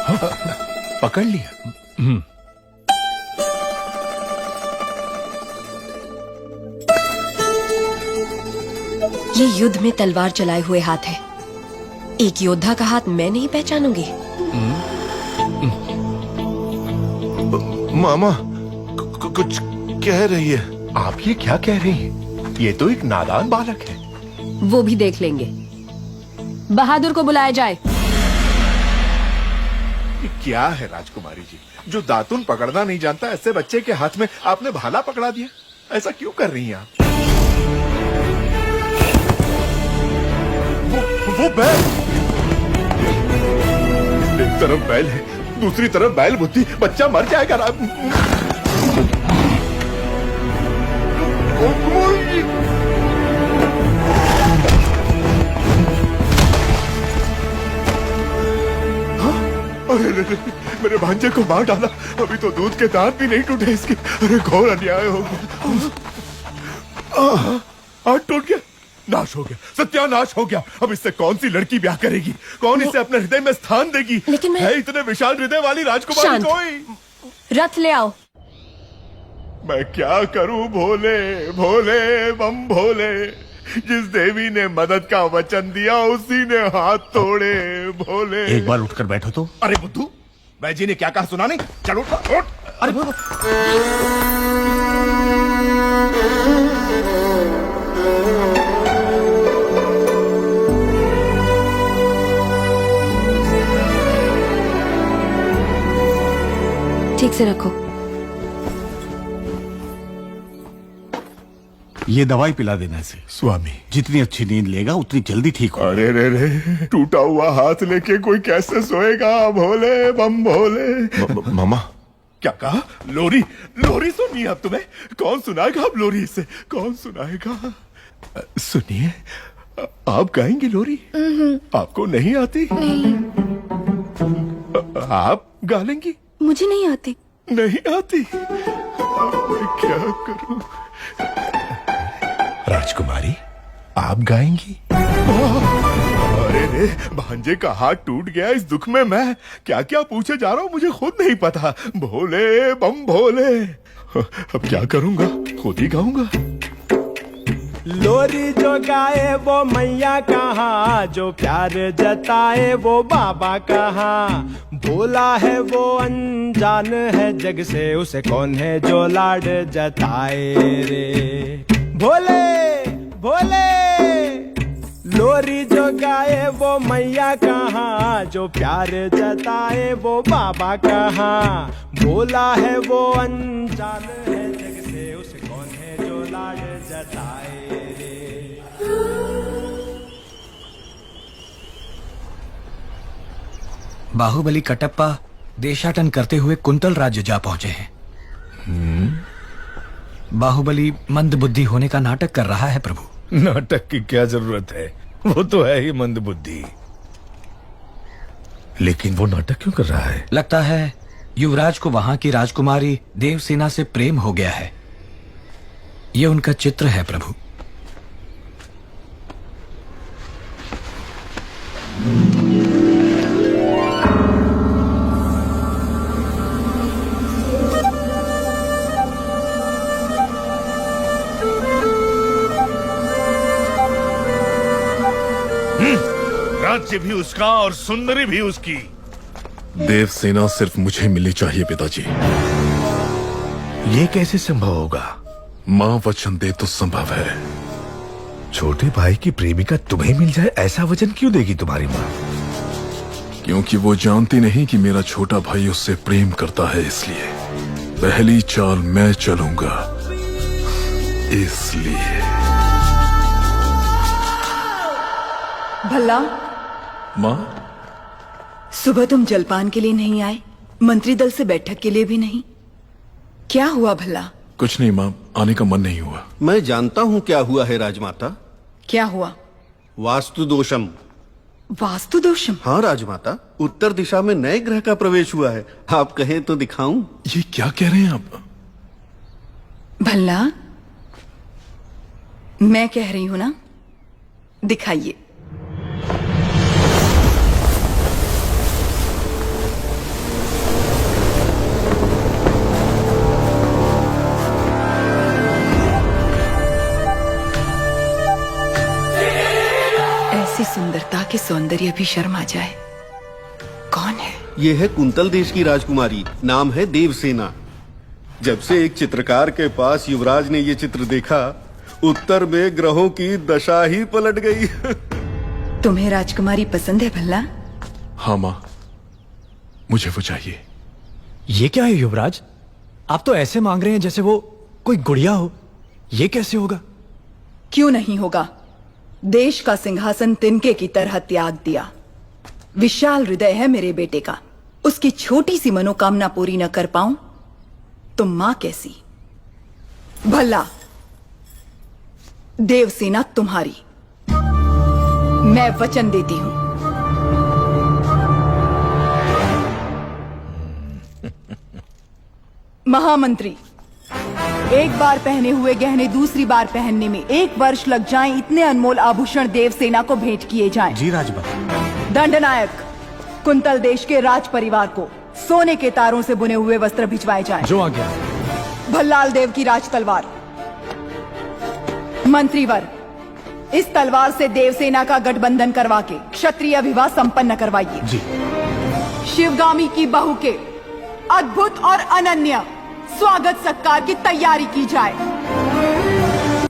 पकड़ लिया। ये युद्ध में तलवार चलाए हुए हाथ है। एक योद्धा का हाथ मैं नहीं पहचानूंगी। मामा कुछ कह रही है। आप ये क्या कह रही हैं? ये तो एक नादान बालक है। वो भी देख लेंगे। बहादुर को बुलाया जाए। ये क्या है राजकुमारी जी, जो दातुन पकड़ना नहीं जानता ऐसे बच्चे के हाथ में आपने भाला पकड़ा दिया? ऐसा क्यों कर रही हैं आप? वो बैल, एक तरफ बैल है, दूसरी तरफ बैल बुद्धि, बच्चा मर जाएगा। अरे मेरे भांजे को मार डाला। अभी तो दूध के दांत भी नहीं टूटे इसके। अरे घोर अन्याय हो गया। हाथ टूट गया, नाश हो गया, सत्यानाश हो गया। अब इससे कौन सी लड़की ब्याह करेगी? कौन इसे अपने हृदय में स्थान देगी? लेकिन है इतने विशाल हृदय वाली राजकुमारी कोई? रथ ले आओ। मैं क्या करूं भोले भोले बम भोले। जिस देवी ने मदद का वचन दिया उसी ने हाथ तोड़े भोले। एक बार उठकर बैठो तो। अरे बुद्धू, मैं जी ने क्या कहा सुना नहीं? चलो उठ। अरे ठीक से रखो। ये दवाई पिला देना इसे। स्वामी, जितनी अच्छी नींद लेगा उतनी जल्दी ठीक होगा। अरे रे टूटा हुआ हाथ लेके कोई कैसे सोएगा भोले बम भोले। मामा क्या कहा? लोरी? लोरी सुननी है अब तुम्हें? कौन सुनाएगा अब लोरी इसे? कौन सुनाएगा? सुनिए, आप गाएंगी लोरी? आपको नहीं आती? नहीं। आप गा लेंगी? मुझे नहीं आती। नहीं आती? मैं क्या करूं? राजकुमारी, आप गाएंगी? अरे रे, भांजे का हाथ टूट गया। इस दुख में मैं क्या क्या पूछे जा रहा हूँ मुझे खुद नहीं पता। भोले बम भोले। अब क्या करूंगा? खुद ही गाऊंगा। लोरी जो गाए वो मैया कहाँ, जो प्यार जताए वो बाबा कहाँ। भोला है वो अनजान है जग से, उसे कौन है जो लाड जताए रे। भोले भोले लोरी जो गाए वो मैया कहाँ, जो प्यार जताए वो बाबा कहाँ। भोला है वो अनजान है जग से, उसे कौन है जो लाड जताए रे। बाहुबली कटप्पा देशाटन करते हुए कुंतल राज्य जा पहुंचे हैं। बाहुबली मंद बुद्धि होने का नाटक कर रहा है प्रभु। नाटक की क्या जरूरत है? वो तो है ही मंद बुद्धि। लेकिन वो नाटक क्यों कर रहा है? लगता है युवराज को वहां की राजकुमारी देवसेना से प्रेम हो गया है। ये उनका चित्र है प्रभु। राज्य भी उसका और सुंदरी भी उसकी। देवसेना सिर्फ मुझे मिलनी चाहिए पिताजी। ये कैसे संभव होगा? माँ वचन दे तो संभव है। छोटे भाई की प्रेमिका तुम्हें मिल जाए ऐसा वचन क्यों देगी तुम्हारी माँ? क्योंकि वो जानती नहीं कि मेरा छोटा भाई उससे प्रेम करता है, इसलिए पहली चाल मैं चलूंगा। इसलिए भल्ला, माँ, सुबह तुम जलपान के लिए नहीं आए, मंत्री दल से बैठक के लिए भी नहीं। क्या हुआ भला? कुछ नहीं माँ, आने का मन नहीं हुआ। मैं जानता हूँ क्या हुआ है राजमाता। क्या हुआ? वास्तु दोषम। वास्तु दोषम? हाँ राजमाता, उत्तर दिशा में नए ग्रह का प्रवेश हुआ है। आप कहें तो दिखाऊं? ये क्या कह रहे हैं आप? भल्ला, मैं कह रही हूं ना, दिखाइए। सौंदर्य भी शर्मा जाए। कौन है? ये है कुंतल देश की राजकुमारी, नाम है देवसेना। जब से एक चित्रकार के पास युवराज ने ये चित्र देखा, उत्तर में ग्रहों की दशा ही पलट गई। तुम्हें राजकुमारी पसंद है भल्ला? हाँ माँ, मुझे वो चाहिए। ये क्या है युवराज, आप तो ऐसे मांग रहे हैं जैसे वो कोई गुड़िया हो। ये कैसे होगा? क्यों नहीं होगा? देश का सिंहासन तिनके की तरह त्याग दिया। विशाल हृदय है मेरे बेटे का, उसकी छोटी सी मनोकामना पूरी न कर पाऊं तो मां कैसी? भला देवसेना तुम्हारी, मैं वचन देती हूं। महामंत्री, एक बार पहने हुए गहने दूसरी बार पहनने में 1 वर्ष लग जाएं, इतने अनमोल आभूषण देवसेना को भेंट किए जाएं। जी राजभर। दंडनायक, कुंतल देश के राज परिवार को सोने के तारों से बुने हुए वस्त्र भिजवाए जाएं। जो आ गया। भल्लाल देव की राज तलवार। मंत्रीवर, इस तलवार से देवसेना का गठबंधन करवा के क्षत्रिय विवाह संपन्न करवाइए। जी। शिवगामी की बहू के अद्भुत और अनन्य स्वागत सत्कार की तैयारी की जाए।